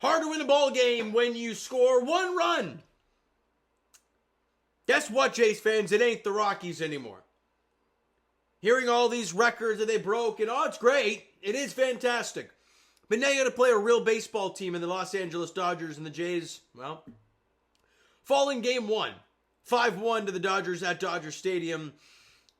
Hard to win a ball game when you score one run. Guess what, Jays fans? It ain't the Rockies anymore. Hearing all these records that they broke, and it's great. It is fantastic. But now you got to play a real baseball team in the Los Angeles Dodgers, and the Jays, well, fall in game one. 5-1 to the Dodgers at Dodger Stadium.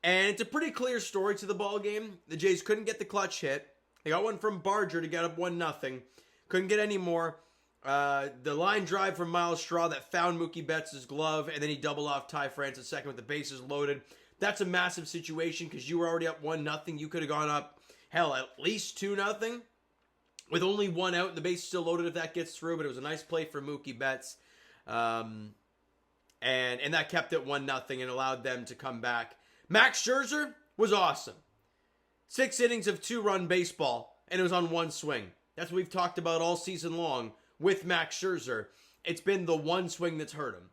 And it's a pretty clear story to the ball game. The Jays couldn't get the clutch hit. They got one from Barger to get up 1-0. Couldn't get any more. The line drive from Miles Straw that found Mookie Betts' glove, and then he doubled off Ty France at second with the bases loaded. That's a massive situation because you were already up 1-0. You could have gone up, hell, at least 2-0 with only one out and the base still loaded if that gets through. But it was a nice play for Mookie Betts. And that kept it 1-0 and allowed them to come back. Max Scherzer was awesome. 6 innings of 2-run baseball, and it was on one swing. That's what we've talked about all season long with Max Scherzer. It's been the one swing that's hurt him.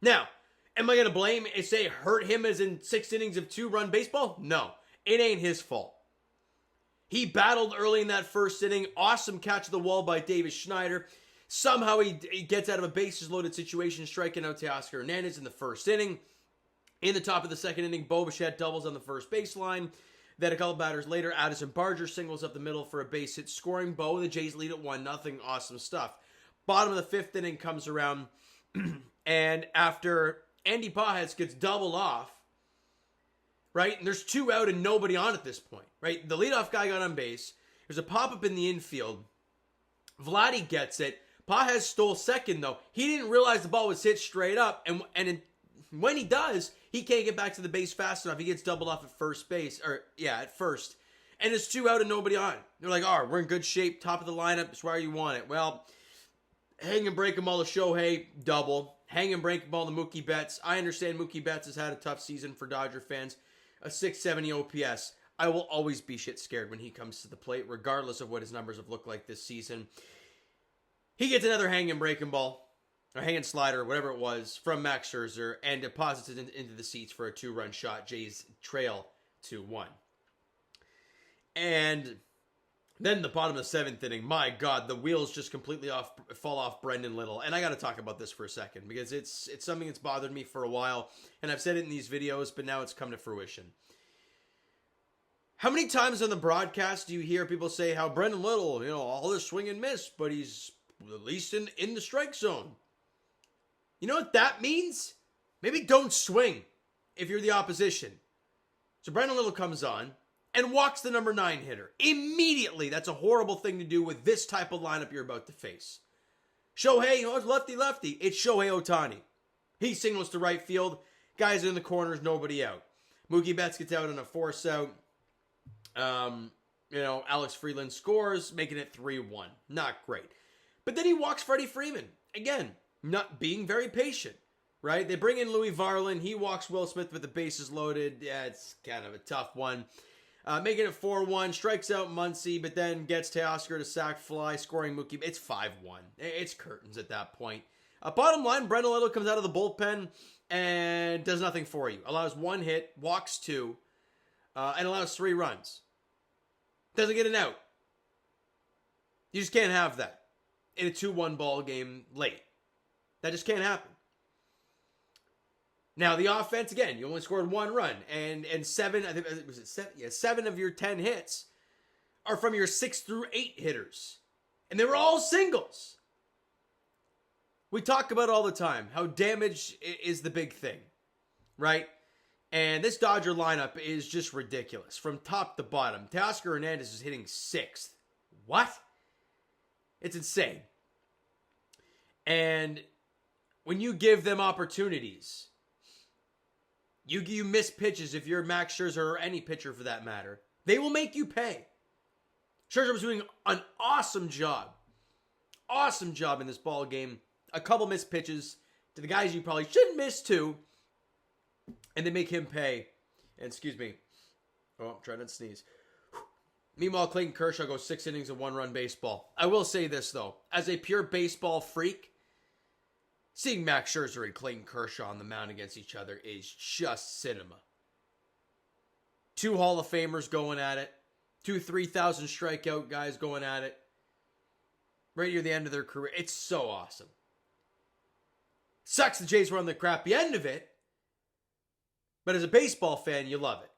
Now, am I going to blame and say hurt him as in 6 innings of 2-run baseball? No, it ain't his fault. He battled early in that first inning. Awesome catch of the wall by Davis Schneider. Somehow he gets out of a bases-loaded situation, striking out Teoscar Hernandez in the first inning. In the top of the second inning, Bo Bichette doubles on the first baseline. Then a couple batters later, Addison Barger singles up the middle for a base hit, scoring Bo. The Jays lead at 1-0. Awesome stuff. Bottom of the fifth inning comes around, and after Andy Pajes gets doubled off, right? And there's 2 out and nobody on at this point, right? The leadoff guy got on base. There's a pop-up in the infield. Vladdy gets it. Pajes stole second, though. He didn't realize the ball was hit straight up, and when he does, he can't get back to the base fast enough. He gets doubled off at first base, at first. And it's 2 out and nobody on. They're like, we're in good shape, top of the lineup, it's where you want it. Well, hang and break them all to Shohei, double. Hang and break them all to Mookie Betts. I understand Mookie Betts has had a tough season for Dodger fans. A 670 OPS. I will always be shit scared when he comes to the plate, regardless of what his numbers have looked like this season. He gets another hang and breaking ball, or hang and slider, whatever it was, from Max Scherzer, and deposits it into the seats for a 2-run shot. Jays trail 2-1. And then the bottom of the 7th inning, my God, the wheels just completely fall off Brendan Little. And I got to talk about this for a second, because it's something that's bothered me for a while, and I've said it in these videos, but now it's come to fruition. How many times on the broadcast do you hear people say how Brendan Little, all this swing and miss, but he's at least in the strike zone? You know what that means? Maybe don't swing if you're the opposition. So Brendan Little comes on and walks the number 9 hitter. Immediately, that's a horrible thing to do with this type of lineup you're about to face. Shohei, it's lefty-lefty. It's Shohei Ohtani. He signals to right field. Guys in the corners, nobody out. Mookie Betts gets out on a force out. Alex Freeland scores, making it 3-1. Not great. But then he walks Freddie Freeman. Again, not being very patient, right? They bring in Louis Varland. He walks Will Smith with the bases loaded. Yeah, it's kind of a tough one. Making it 4-1, strikes out Muncy, but then gets Teoscar to sac fly, scoring Mookie. It's 5-1. It's curtains at that point. Bottom line, Brendan Little comes out of the bullpen and does nothing for you. Allows 1 hit, walks 2, and allows 3 runs. Doesn't get an out. You just can't have that in a 2-1 ball game late. That just can't happen. Now, the offense, again, you only scored 1 run, and 7, I think, was it 7? Yeah, 7 of your 10 hits are from your 6 through 8 hitters. And they were all singles. We talk about all the time how damage is the big thing, right? And this Dodger lineup is just ridiculous from top to bottom. Teoscar Hernandez is hitting 6th. What? It's insane. And when you give them opportunities, you miss pitches if you're Max Scherzer or any pitcher for that matter. They will make you pay. Scherzer was doing an awesome job. Awesome job in this ball game. A couple missed pitches to the guys you probably shouldn't miss too. And they make him pay. And excuse me. Oh, I'm trying not to sneeze. Meanwhile, Clayton Kershaw goes 6 innings of 1-run baseball. I will say this, though. As a pure baseball freak, seeing Max Scherzer and Clayton Kershaw on the mound against each other is just cinema. 2 Hall of Famers going at it. 2 3,000 strikeout guys going at it. right near the end of their career. It's so awesome. Sucks the Jays were on the crappy end of it, but as a baseball fan, you love it.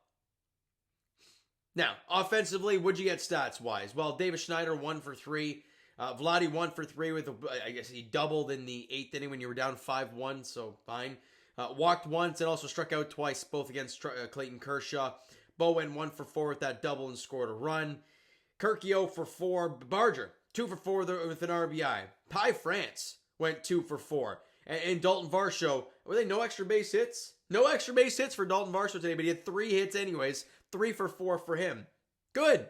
Now, offensively, what'd you get stats-wise? Well, Davis Schneider, 1 for 3. Vladdy, 1 for 3 with, I guess he doubled in the 8th inning when you were down 5-1, so fine. Walked once and also struck out twice, both against Clayton Kershaw. Bo went 1 for 4 with that double and scored a run. Kirky 0 for 4. Barger, 2 for 4 with an RBI. Pi France went 2 for 4. And Dalton Varsho, were they no extra base hits? No extra base hits for Dalton Varsho today, but he had 3 hits anyways. 3 for 4 for him. Good.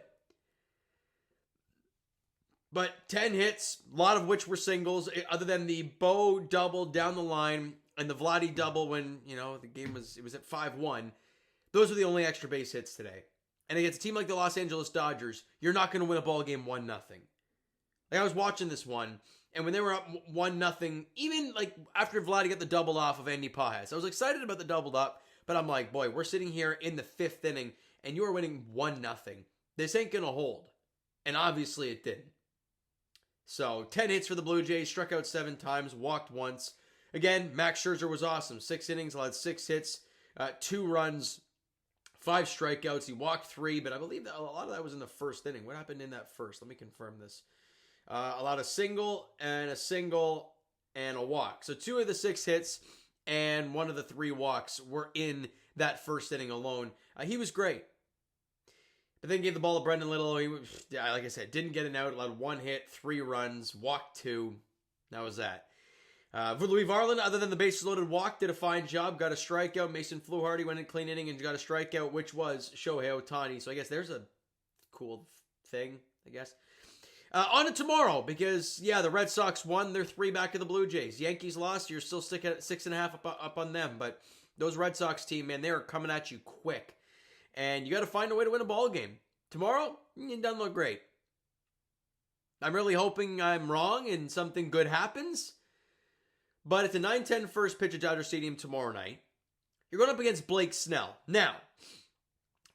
But 10 hits, a lot of which were singles, other than the Bo double down the line and the Vladdy double when, the game was at 5-1. Those are the only extra base hits today. And against a team like the Los Angeles Dodgers, you're not going to win a ball game 1-0. Like, I was watching this one, and when they were up 1-0, even like after Vladdy got the double off of Andy Pajes, I was excited about the doubled up, but I'm like, boy, we're sitting here in the 5th inning, and you are winning 1-0. This ain't going to hold. And obviously it didn't. So 10 hits for the Blue Jays, struck out 7 times, walked once. Again, Max Scherzer was awesome. 6 innings, allowed 6 hits, 2 runs, 5 strikeouts. He walked 3, but I believe that a lot of that was in the 1st inning. What happened in that first? Let me confirm this. Allowed a single and a walk. So 2 of the 6 hits and 1 of the 3 walks were in that 1st inning alone. He was great. But then gave the ball to Brendan Little. He, like I said, didn't get an out. Allowed 1 hit, 3 runs, walked 2. That was that. Louis Varland, other than the bases loaded walk, did a fine job. Got a strikeout. Mason Fluharty went in clean inning and got a strikeout, which was Shohei Ohtani. So I guess there's a cool thing, I guess. On to tomorrow, because, the Red Sox won. They're 3 back of the Blue Jays. Yankees lost. You're still sticking at 6.5 up on them. But those Red Sox team, man, they are coming at you quick. And you got to find a way to win a ball game. Tomorrow, it doesn't look great. I'm really hoping I'm wrong and something good happens. But it's a 9:10 first pitch at Dodger Stadium tomorrow night. You're going up against Blake Snell. Now,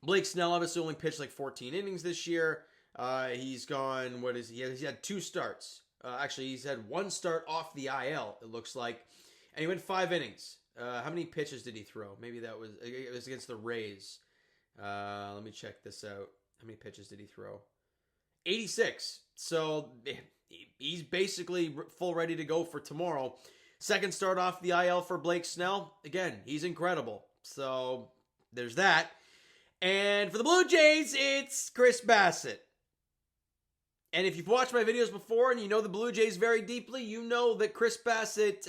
Blake Snell obviously only pitched like 14 innings this year. He's gone, he's had 2 starts. Actually, he's had 1 start off the IL, it looks like. And he went 5 innings. How many pitches did he throw? Maybe it was against the Rays. Let me check this out. How many pitches did he throw? 86. So he's basically full ready to go for tomorrow. Second start off the IL for Blake Snell. Again, he's incredible. So there's that. And for the Blue Jays, it's Chris Bassitt. And if you've watched my videos before and you know the Blue Jays very deeply, you know that Chris Bassitt,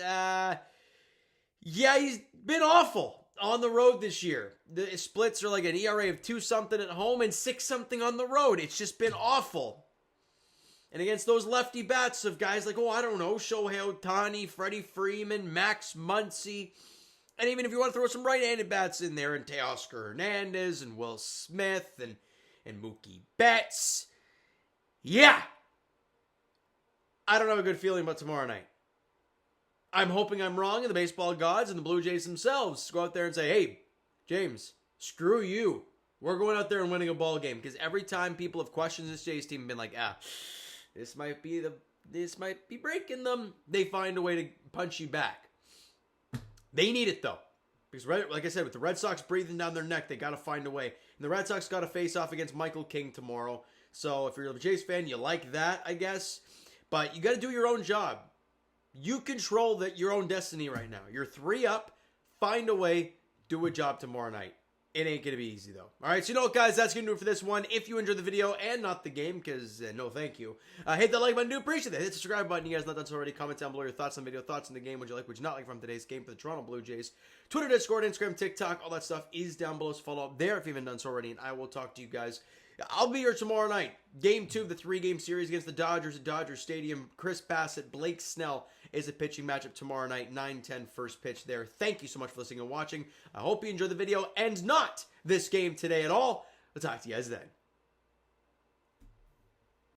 he's been awful on the road this year. The splits are like an ERA of 2-something at home and 6-something on the road. It's just been awful. And against those lefty bats of guys like, Shohei Ohtani, Freddie Freeman, Max Muncy, and even if you want to throw some right-handed bats in there, and Teoscar Hernandez, and Will Smith, and Mookie Betts. Yeah! I don't have a good feeling about tomorrow night. I'm hoping I'm wrong, and the baseball gods and the Blue Jays themselves go out there and say, hey, James, screw you. We're going out there and winning a ball game. Because every time people have questioned this Jays team and been like, this might be breaking them, they find a way to punch you back. They need it, though. Because, like I said, with the Red Sox breathing down their neck, they got to find a way. And the Red Sox got to face off against Michael King tomorrow. So if you're a Jays fan, you like that, I guess. But you got to do your own job. You control your own destiny right now. You're 3 up. Find a way. Do a job tomorrow night. It ain't going to be easy, though. All right, so you know what, guys? That's going to do it for this one. If you enjoyed the video and not the game, because no thank you, hit that like button. Do appreciate that. Hit the subscribe button. You guys not done so already. Comment down below your thoughts on the video, thoughts on the game. Would you like, would you not like from today's game for the Toronto Blue Jays? Twitter, Discord, Instagram, TikTok, all that stuff is down below. So follow up there if you haven't done so already, and I will talk to you guys. I'll be here tomorrow night. Game 2 of the 3-game series against the Dodgers at Dodger Stadium. Chris Bassitt, Blake Snell is a pitching matchup tomorrow night. 9:10 first pitch there. Thank you so much for listening and watching. I hope you enjoyed the video and not this game today at all. I'll talk to you guys then.